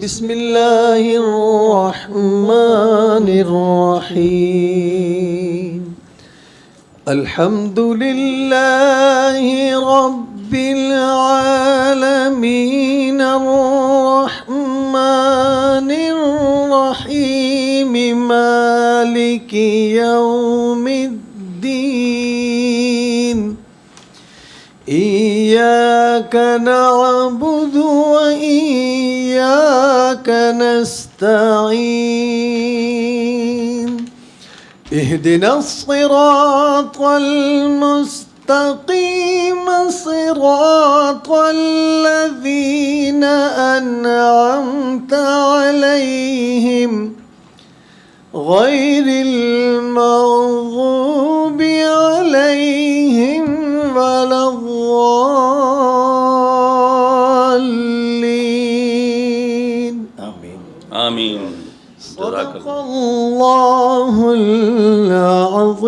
بسم الله الرحمن الرحيم. الحمد لله رب العالمين الرحمن الرحيم مالك يوم الدين. إياك نعبد وإياك نستعين. اهدنا الصراط المستقيم صراط الذين أنعمت عليهم غير المغضوب عليهم ولا الضالين. آمين آمين. صدق الله العظيم.